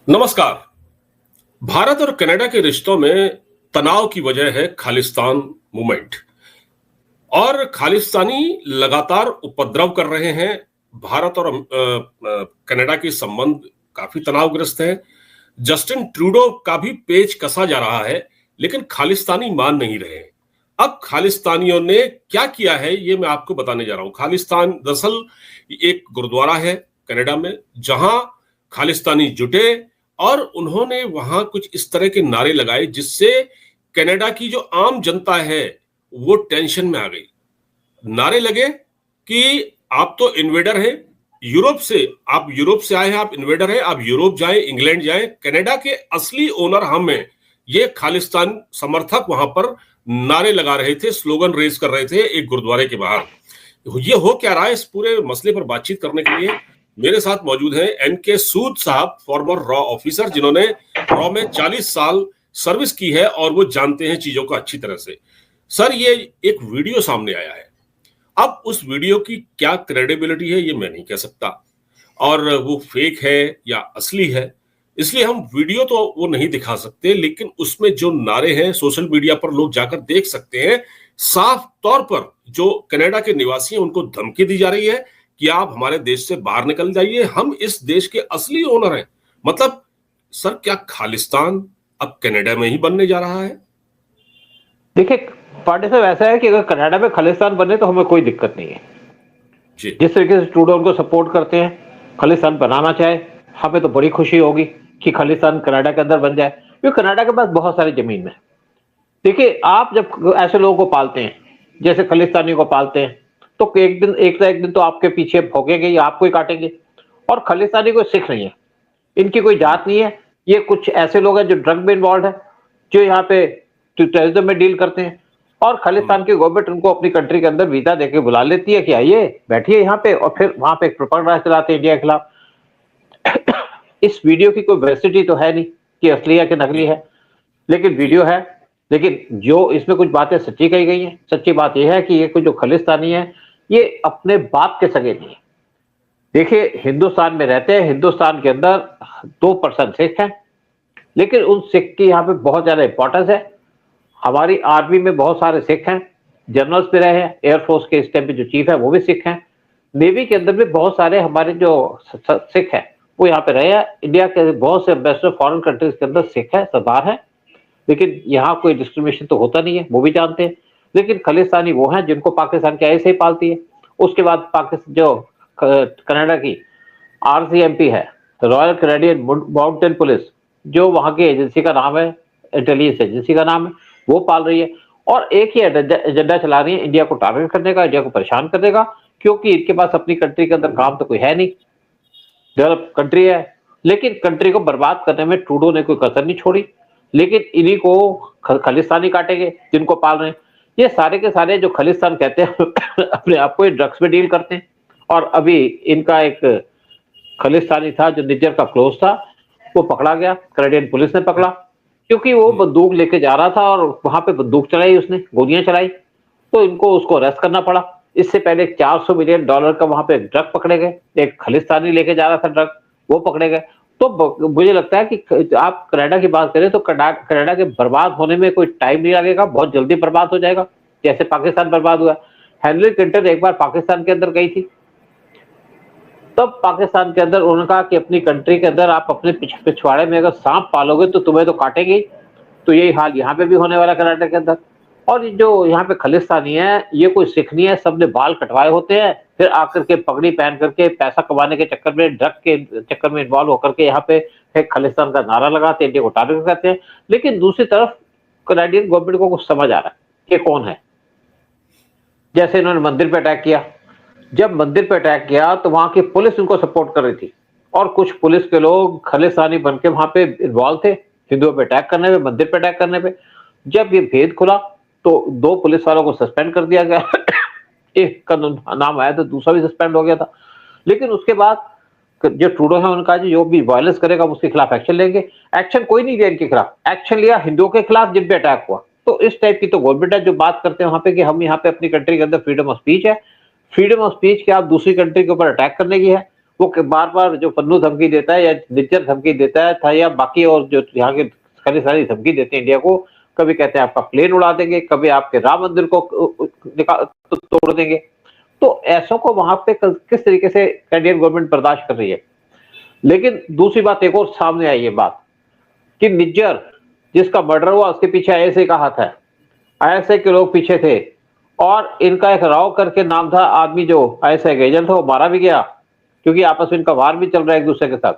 नमस्कार। भारत और कनाडा के रिश्तों में तनाव की वजह है खालिस्तान मूवमेंट और खालिस्तानी लगातार उपद्रव कर रहे हैं। भारत और कनाडा के संबंध काफी तनावग्रस्त हैं। जस्टिन ट्रूडो का भी पेच कसा जा रहा है, लेकिन खालिस्तानी मान नहीं रहे हैं। अब खालिस्तानियों ने क्या किया है, ये मैं आपको बताने जा रहा हूं। खालिस्तान दरअसल एक गुरुद्वारा है कनाडा में, जहां खालिस्तानी जुटे और उन्होंने वहां कुछ इस तरह के नारे लगाए जिससे कनाडा की जो आम जनता है वो टेंशन में आ गई। नारे लगे कि आप तो इन्वेडर हैं, आप यूरोप से आए हैं, आप इन्वेडर हैं, आप यूरोप जाएं, इंग्लैंड जाएं, कनाडा के असली ओनर हम हैं। ये खालिस्तान समर्थक वहां पर नारे लगा रहे थे, स्लोगन रेज कर रहे थे एक गुरुद्वारे के बाहर। ये हो क्या रहा है, इस पूरे मसले पर बातचीत करने के लिए मेरे साथ मौजूद हैं एनके सूद साहब, फॉर्मर रॉ ऑफिसर, जिन्होंने रॉ में 40 साल सर्विस की है और वो जानते हैं चीजों को अच्छी तरह से। सर, ये एक वीडियो सामने आया है। अब उस वीडियो की क्या क्रेडिबिलिटी है ये मैं नहीं कह सकता, और वो फेक है या असली है, इसलिए हम वीडियो तो वो नहीं दिखा सकते, लेकिन उसमें जो नारे हैं सोशल मीडिया पर लोग जाकर देख सकते हैं। साफ तौर पर जो कनाडा के निवासी हैं उनको धमकी दी जा रही है कि आप हमारे देश से बाहर निकल जाइए, हम इस देश के असली ओनर हैं। मतलब सर, क्या खालिस्तान अब कनाडा में ही बनने जा रहा है? देखिए, पार्टी साहब, ऐसा है कि अगर कनाडा में खालिस्तान बने तो हमें कोई दिक्कत नहीं है। जी। जिस तरीके से ट्रूडो उनको सपोर्ट करते हैं, खालिस्तान बनाना चाहे, हमें तो बड़ी खुशी होगी कि खालिस्तान कनाडा के अंदर बन जाए, क्योंकि कनाडा के पास बहुत सारी जमीन है। देखिए, आप जब ऐसे लोगों को पालते हैं, जैसे खालिस्तानी को पालते हैं, तो एक दिन तो आपके पीछे भौंकेंगे या आपको ही काटेंगे। और खालिस्तानी कोई सिख नहीं है, इनकी कोई जात नहीं है। ये कुछ ऐसे लोग हैं जो ड्रग में इन्वॉल्व है, जो यहाँ पे टेररिज्म में डील करते हैं। और खालिस्तान की गवर्नमेंट उनको अपनी कंट्री के अंदर वीजा देके बुला लेती है कि आइए बैठिए यहाँ पे, और फिर वहां पे एक प्रोपेगेंडा चलाते हैं इंडिया के खिलाफ। इस वीडियो की कोई वेरिसिटी तो है नहीं कि असली है कि नकली है, लेकिन वीडियो है। लेकिन जो इसमें कुछ बातें सच्ची कही गई हैं। सच्ची बात यह है कि ये कुछ जो खालिस्तानी है, ये अपने बाप के सगे नहीं है। देखिए, हिंदुस्तान में रहते हैं, हिंदुस्तान के अंदर 2% सिख हैं, लेकिन उन सिख की यहाँ पे बहुत ज्यादा इंपॉर्टेंस है। हमारी आर्मी में बहुत सारे सिख हैं, जनरल्स भी रहे हैं, एयरफोर्स के इस टाइम पे जो चीफ है वो भी सिख हैं। नेवी के अंदर भी बहुत सारे हमारे जो सिख हैं वो यहाँ पे रहे हैं। इंडिया के बहुत से एम्बेसडर फॉरेन कंट्रीज के अंदर सिख है, सरदार है। लेकिन यहाँ कोई डिस्क्रिमिनेशन तो होता नहीं है, वो भी जानते हैं। लेकिन खालिस्तानी वो हैं जिनको पाकिस्तान की ऐसे ही पालती है। उसके बाद पाकिस्तान जो कनाडा की RCMP है, रॉयल कैनेडियन माउंटेन पुलिस, जो वहां की एजेंसी का नाम है, इंटेलिजेंस एजेंसी का नाम है, वो पाल रही है। और एक ही एजेंडा चला रही है, इंडिया को टारगेट करने का, इंडिया को परेशान करने का, क्योंकि इनके पास अपनी कंट्री के अंदर काम तो कोई है नहीं, डेवलप कंट्री है। लेकिन कंट्री को बर्बाद करने में ट्रूडो ने कोई कसर नहीं छोड़ी। लेकिन इन्हीं को खालिस्तानी काटेंगे जिनको पाल रहे हैं। ये सारे के सारे जो खालिस्तान कहते हैं अपने आप को ड्रग्स में डील करते हैं। और अभी इनका एक खालिस्तानी था जो निज्जर का क्लोज था, वो पकड़ा गया, कैनेडियन पुलिस ने पकड़ा, क्योंकि वो बंदूक लेके जा रहा था और वहां पे बंदूक चलाई, उसने गोलियां चलाई, तो इनको उसको अरेस्ट करना पड़ा। इससे पहले $400 मिलियन का वहां पे ड्रग पकड़े गए, एक खालिस्तानी लेके जा रहा था ड्रग, वो पकड़े गए। तो मुझे लगता है कि आप कनाडा की बात करें तो कनाडा के बर्बाद होने में कोई टाइम नहीं लगेगा, बहुत जल्दी बर्बाद हो जाएगा, जैसे पाकिस्तान बर्बाद हुआ। हिलरी क्लिंटन एक बार पाकिस्तान के अंदर गई थी, तब पाकिस्तान के अंदर उन्होंने कहा कि अपनी कंट्री के अंदर आप अपने पिछवाड़े में अगर सांप पालोगे तो तुम्हें तो काटेंगे। तो यही हाल यहाँ पे भी होने वाला कनाडा के अंदर। और जो यहाँ पे खालिस्तानी है, ये कोई सिख नहीं है, सबने बाल कटवाए होते हैं, फिर आकर के पगड़ी पहन करके पैसा कमाने के चक्कर में, ड्रग के चक्कर में इन्वॉल्व होकर के यहाँ पे एक खालिस्तान का नारा लगाते हैं, इंडिया को टारगेट करते हैं। लेकिन दूसरी तरफ कनाडियन गवर्नमेंट को कुछ समझ आ रहा है कि कौन है। जैसे इन्होंने मंदिर पे अटैक किया, जब मंदिर पे अटैक किया तो वहां की पुलिस उनको सपोर्ट कर रही थी, और कुछ पुलिस के लोग खालिस्तानी बन के वहां पे इन्वॉल्व थे, हिंदुओं पे अटैक करने में, मंदिर पे अटैक करने पे। जब ये भेद खुला तो 2 पुलिस वालों को सस्पेंड कर दिया गया एक का नाम आया तो दूसरा भी सस्पेंड हो गया था। लेकिन उसके बाद जो ट्रूडो है उनका जो भी वायलेंस करेगा उसके खिलाफ एक्शन लेंगे। एक्शन कोई नहीं लिया इनके खिलाफ, एक्शन लिया हिंदुओं के खिलाफ जिन पे अटैक हुआ। तो इस टाइप की तो गवर्नमेंट है जो बात करते हैं वहां पे कि हम यहाँ पे अपनी कंट्री के अंदर फ्रीडम ऑफ स्पीच है। फ्रीडम ऑफ स्पीच के आप दूसरी कंट्री के ऊपर अटैक करने की है, वो बार बार जो पन्नू धमकी देता है या निज्जर धमकी देता है था, या बाकी और जो यहाँ के सारी धमकी देते हैं इंडिया को, कभी कहते हैं आपका प्लेन उड़ा देंगे, कभी आपके राम मंदिर को तोड़ देंगे। तो ऐसों को वहां पे किस तरीके से इंडियन गवर्नमेंट बर्दाश्त कर रही है। लेकिन दूसरी बात एक और सामने आई, ये बात कि निज्जर जिसका मर्डर हुआ उसके पीछे आईएसआई का हाथ है, आईएसआई के लोग पीछे थे, और इनका एक राव करके नाम था आदमी, जो आईएसआई का एजेंट था, वो मारा भी गया क्योंकि आपस में इनका वार भी चल रहा है एक दूसरे के साथ।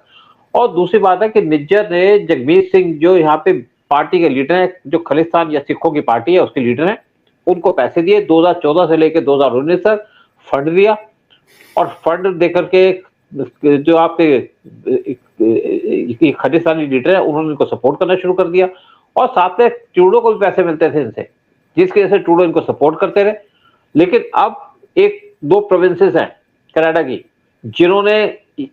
और दूसरी बात है कि निज्जर ने जगमीत सिंह, जो यहाँ पे पार्टी के लीडर है, जो खालिस्तान या सिखों की पार्टी है उसके लीडर हैं, उनको पैसे दिए 2014 से लेकर 2019 तक, फंड दिया, और फंड देकर के जो आपके खालिस्तानी लीडर है उन्होंने इनको सपोर्ट करना शुरू कर दिया, और साथ में ट्रूडो को भी पैसे मिलते थे इनसे, जिसकी वजह से ट्रूडो इनको सपोर्ट करते रहे। लेकिन अब एक दो प्रोविंसेस हैं कनाडा की जिन्होंने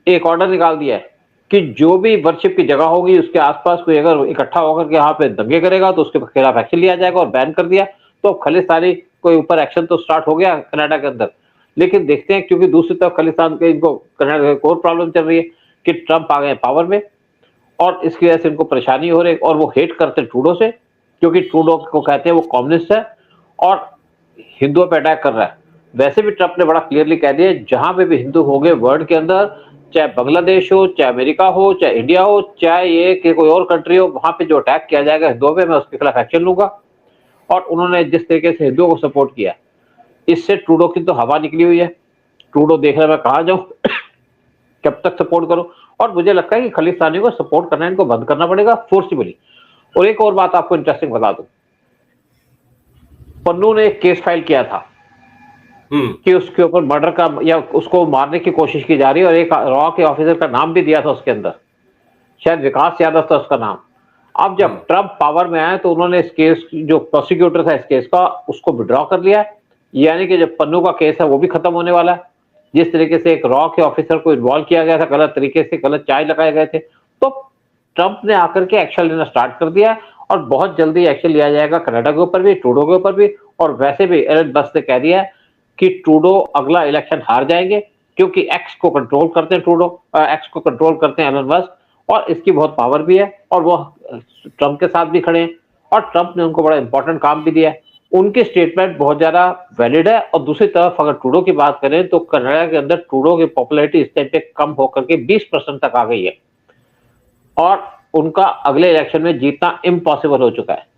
एक ऑर्डर निकाल दिया है कि जो भी वर्शिप की जगह होगी उसके आसपास कोई अगर इकट्ठा होकर के यहाँ पे दंगे करेगा तो उसके खिलाफ एक्शन लिया जाएगा, और बैन कर दिया। तो अब खालिस्तानी कोई ऊपर एक्शन तो स्टार्ट हो गया कनाडा के अंदर, लेकिन देखते हैं, क्योंकि दूसरी तरफ खालिस्तान के इनको कनाडा एक और प्रॉब्लम चल रही है कि ट्रंप आ गए पावर में, और इसकी वजह से इनको परेशानी हो रही है, और वो हेट करते हैं ट्रूडो से, क्योंकि ट्रूडो को कहते हैं वो कम्युनिस्ट है और हिंदुओं पे अटैक कर रहा है। वैसे भी ट्रंप ने बड़ा क्लियरली कह दिया, जहां पे भी हिंदू होंगे वर्ल्ड के अंदर, चाहे बांग्लादेश हो, चाहे अमेरिका हो, चाहे इंडिया हो, चाहे ये कि कोई और कंट्री हो, वहां पे जो अटैक किया जाएगा हिंदुओं पे, मैं उसके खिलाफ एक्शन लूंगा। और उन्होंने जिस तरीके से हिंदुओं को सपोर्ट किया, इससे ट्रूडो की तो हवा निकली हुई है। ट्रूडो देख रहे मैं कहा जाऊं कब तक सपोर्ट करूं, और मुझे लगता है कि खालिस्तानियों को सपोर्ट करना इनको बंद करना पड़ेगा फोर्सफुली। और एक और बात आपको इंटरेस्टिंग बता दूं, पन्नू ने एक केस फाइल किया था कि उसके ऊपर मर्डर का या उसको मारने की कोशिश की जा रही है, और एक रॉ के ऑफिसर का नाम भी दिया था उसके अंदर, शायद विकास यादव था उसका नाम। अब जब ट्रंप पावर में आए तो उन्होंने इस केस, जो प्रोसिक्यूटर था इस केस का, उसको विड्रॉ कर लिया, यानी कि जब पन्नू का केस है वो भी खत्म होने वाला है। जिस तरीके से एक रॉ के ऑफिसर को इन्वॉल्व किया गया था, गलत तरीके से गलत चार्ज लगाए गए थे, तो ट्रंप ने आकर के एक्शन लेना स्टार्ट कर दिया, और बहुत जल्दी एक्शन लिया जाएगा कनाडा के ऊपर भी, ट्रूडो के ऊपर भी। और वैसे भी एलन मस्क ने कह दिया है कि ट्रूडो अगला इलेक्शन हार जाएंगे, क्योंकि एक्स को कंट्रोल करते हैं ट्रूडो, एक्स को कंट्रोल करते हैं एलन मस्क, और इसकी बहुत पावर भी है, और वो ट्रंप के साथ भी खड़े हैं, और ट्रंप ने उनको बड़ा इंपॉर्टेंट काम भी दिया है। उनकी स्टेटमेंट बहुत ज्यादा वैलिड है। और दूसरी तरफ अगर ट्रूडो की बात करें तो कनाडा के अंदर ट्रूडो की पॉपुलैरिटी इस टाइम पे कम होकर के 20% तक आ गई है, और उनका अगले इलेक्शन में जीतना इम्पॉसिबल हो चुका है।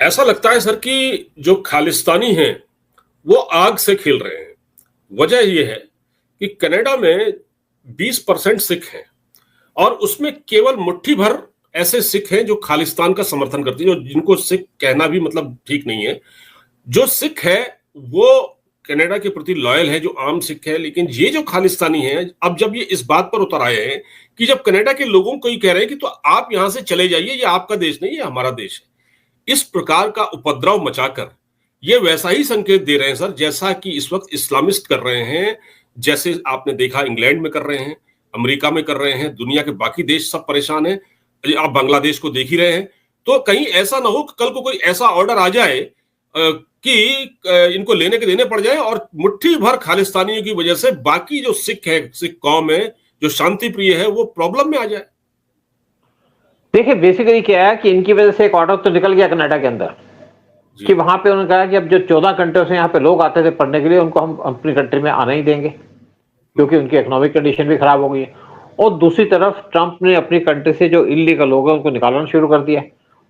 ऐसा लगता है सर कि जो खालिस्तानी हैं वो आग से खेल रहे हैं। वजह यह है कि कनाडा में 20% सिख हैं, और उसमें केवल मुट्ठी भर ऐसे सिख हैं जो खालिस्तान का समर्थन करते हैं, जिनको सिख कहना भी मतलब ठीक नहीं है। जो सिख है वो कनाडा के प्रति लॉयल है, जो आम सिख है। लेकिन ये जो खालिस्तानी है, अब जब ये इस बात पर उतर आए हैं कि जब कनाडा के लोगों को ही कह रहे हैं कि तो आप यहां से चले जाइए, ये आपका देश नहीं है, हमारा देश है, इस प्रकार का उपद्रव मचाकर ये वैसा ही संकेत दे रहे हैं सर, जैसा कि इस वक्त इस्लामिस्ट कर रहे हैं। जैसे आपने देखा इंग्लैंड में कर रहे हैं, अमेरिका में कर रहे हैं, दुनिया के बाकी देश सब परेशान हैं। आप बांग्लादेश को देख ही रहे हैं। तो कहीं ऐसा ना हो कि कल को कोई ऐसा ऑर्डर आ जाए कि इनको लेने के देने पड़ जाए, और मुट्ठी भर खालिस्तानियों की वजह से बाकी जो सिख है, सिख कौम है जो शांति प्रिय है, वो प्रॉब्लम में आ जाए। देखिए बेसिकली क्या है कि इनकी वजह से एक ऑर्डर तो निकल गया कनाडा के अंदर कि वहां पे उन्होंने कहा कि अब जो 14 कंट्रियों से यहाँ पे लोग आते थे पढ़ने के लिए, उनको हम अपनी कंट्री में आना ही देंगे, क्योंकि उनकी इकोनॉमिक कंडीशन भी खराब हो गई है। और दूसरी तरफ ट्रंप ने अपनी कंट्री से जो इलीगल लोग हैं उनको निकालना शुरू कर दिया।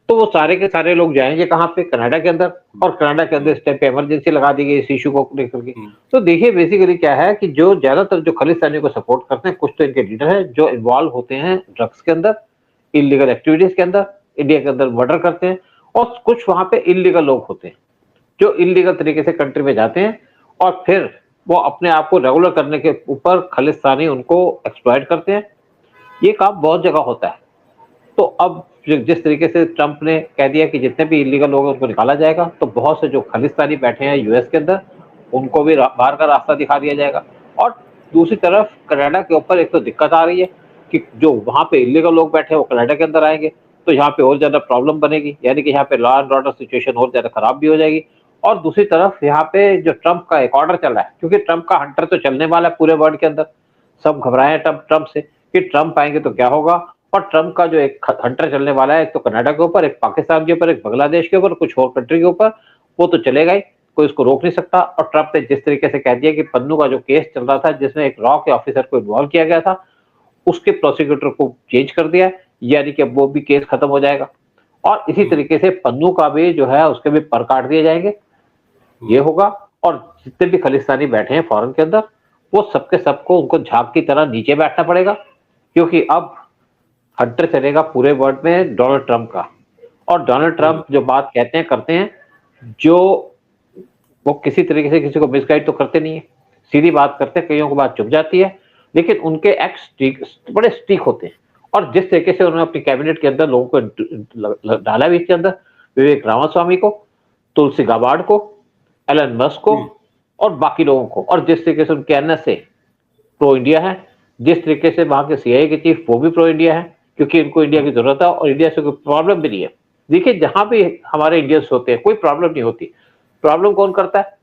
तो वो सारे के सारे लोग जाएंगे कहाँ पे? कनाडा के अंदर। और कनाडा के अंदर इस टाइम पे इमरजेंसी लगा दी गई इस इशू को लेकर के। तो देखिए बेसिकली क्या है कि जो ज्यादातर जो खालिस्तानियों को सपोर्ट करते हैं, कुछ तो इनके लीडर हैं जो इन्वॉल्व होते हैं ड्रग्स के अंदर, इलीगल एक्टिविटीज के अंदर, इंडिया के अंदर मर्डर करते हैं, और कुछ वहां पे इलीगल लोग होते हैं जो इलीगल तरीके से कंट्री में जाते हैं, और फिर वो अपने आप को रेगुलर करने के ऊपर खालिस्तानी उनको एक्सप्लॉइट करते हैं। ये काम बहुत जगह होता है। तो अब जिस तरीके से ट्रंप ने कह दिया कि जितने भी इलीगल लोग हैं उनको निकाला जाएगा, तो बहुत से जो खालिस्तानी बैठे हैं यूएस के अंदर, उनको भी बाहर का रास्ता दिखा दिया जाएगा। और दूसरी तरफ कनाडा के ऊपर एक तो दिक्कत आ रही है कि जो वहां पे इलीगल लोग बैठे हैं वो कनाडा के अंदर आएंगे, तो यहाँ पे और ज्यादा प्रॉब्लम बनेगी, यानी कि यहाँ पे लॉ एंड ऑर्डर सिचुएशन और ज्यादा खराब भी हो जाएगी। और दूसरी तरफ यहाँ पे जो ट्रंप का एक ऑर्डर चल रहा है, क्योंकि ट्रंप का हंटर तो चलने वाला है पूरे वर्ल्ड के अंदर, सब घबराए हैं ट्रंप से कि ट्रंप आएंगे तो क्या होगा। और ट्रंप का जो एक हंटर चलने वाला है, एक तो कनाडा के ऊपर, एक पाकिस्तान के ऊपर, एक बांग्लादेश के ऊपर, कुछ और कंट्री के ऊपर, वो तो चलेगा ही, कोई उसको रोक नहीं सकता। और ट्रंप ने जिस तरीके से कह दिया कि पन्नू का जो केस चल रहा था जिसमें एक रॉ के ऑफिसर को इन्वॉल्व किया गया था, उसके प्रोसिक्यूटर को चेंज कर दिया, यानी कि वो भी केस खत्म हो जाएगा। और इसी तरीके से पन्नू का भी जो है उसके भी पर काट दिए जाएंगे, ये होगा। और जितने भी खालिस्तानी बैठे हैं फॉरेन के अंदर, वो सबके सबको उनको झाग की तरह नीचे बैठना पड़ेगा, क्योंकि अब हंटर चलेगा पूरे वर्ल्ड में डोनाल्ड ट्रंप का। और डोनाल्ड ट्रंप जो बात कहते हैं करते हैं, जो वो किसी तरीके से किसी को मिसगाइड तो करते नहीं है, सीधी बात करते हैं, कईयों को बात चुप जाती है, लेकिन उनके एक्ट बड़े स्टिक होते हैं। और जिस तरीके से उन्होंने अपनी कैबिनेट के अंदर लोगों को डाला भी, इसके अंदर विवेक रामास्वामी को, तुलसी गाबार्ड को, एलन मस्क को और बाकी लोगों को, और जिस तरीके से उनके एनएसए प्रो इंडिया है, जिस तरीके से वहां के सीआईए के चीफ वो भी प्रो इंडिया है, क्योंकि इनको इंडिया की जरूरत है और इंडिया से कोई प्रॉब्लम भी नहीं है। देखिए, जहां भी हमारे इंडियंस होते हैं कोई प्रॉब्लम नहीं होती। प्रॉब्लम कौन करता है?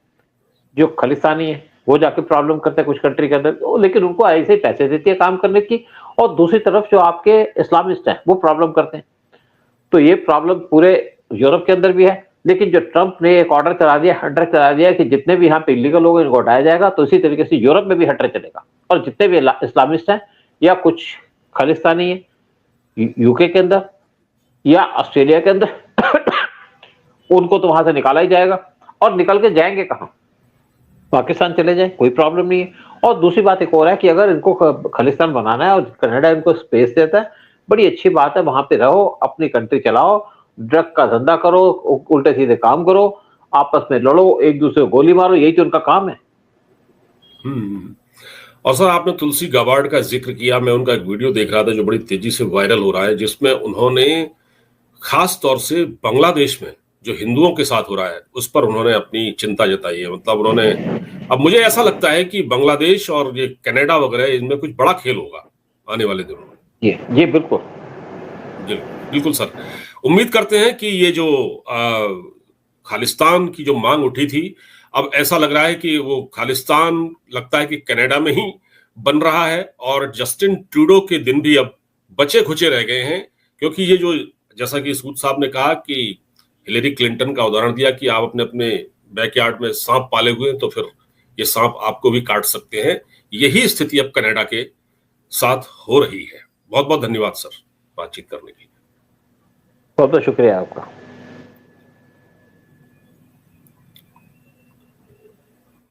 जो खालिस्तानी है, वो जाके प्रॉब्लम करते हैं कुछ कंट्री के अंदर, लेकिन उनको ऐसे ही पैसे देती है काम करने की। और दूसरी तरफ जो आपके इस्लामिस्ट हैं वो प्रॉब्लम करते हैं। तो ये प्रॉब्लम पूरे यूरोप के अंदर भी है, लेकिन जो ट्रंप ने एक ऑर्डर चला दिया, हंटर चला दिया कि जितने भी यहाँ पे इलीगल लोग इनको हटाया जाएगा, तो इसी तरीके से यूरोप में भी हंटर चलेगा। और जितने भी इस्लामिस्ट हैं या कुछ खालिस्तानी है यूके के अंदर या ऑस्ट्रेलिया के अंदर उनको तो वहां से निकाला ही जाएगा। और निकल के जाएंगे कहाँ? पाकिस्तान चले जाए, कोई प्रॉब्लम नहीं है। और दूसरी बात एक और है कि अगर इनको खालिस्तान बनाना है और कनाडा इनको स्पेस देता है, बड़ी अच्छी बात है, वहां पे रहो, अपनी कंट्री चलाओ, ड्रग का धंधा करो, उल्टे सीधे काम करो, आपस में लड़ो, एक दूसरे को गोली मारो, यही तो उनका काम है। और सर, आपने तुलसी गाबार्ड का जिक्र किया, मैं उनका एक वीडियो देख रहा था जो बड़ी तेजी से वायरल हो रहा है, जिसमें उन्होंने खास तौर से बांग्लादेश में जो हिंदुओं के साथ हो रहा है उस पर उन्होंने अपनी चिंता जताई है। मतलब उन्होंने, अब मुझे ऐसा लगता है कि बांग्लादेश और ये कनाडा वगैरह, इनमें कुछ बड़ा खेल होगा आने वाले दिनों में। ये बिल्कुल जी बिल्कुल सर। उम्मीद करते हैं कि ये जो खालिस्तान की जो मांग उठी थी, अब ऐसा लग रहा है कि वो खालिस्तान लगता है कि कनाडा में ही बन रहा है। और जस्टिन ट्रूडो के दिन भी अब बचे खुचे रह गए हैं, क्योंकि ये जो, जैसा कि सूद साहब ने कहा कि हिलेरी क्लिंटन का उदाहरण दिया कि आप अपने अपने बैकयार्ड में सांप पाले हुए हैं तो फिर ये सांप आपको भी काट सकते हैं। यही स्थिति अब कनाडा के साथ हो रही है। बहुत बहुत धन्यवाद सर बातचीत करने के लिए। बहुत बहुत शुक्रिया आपका।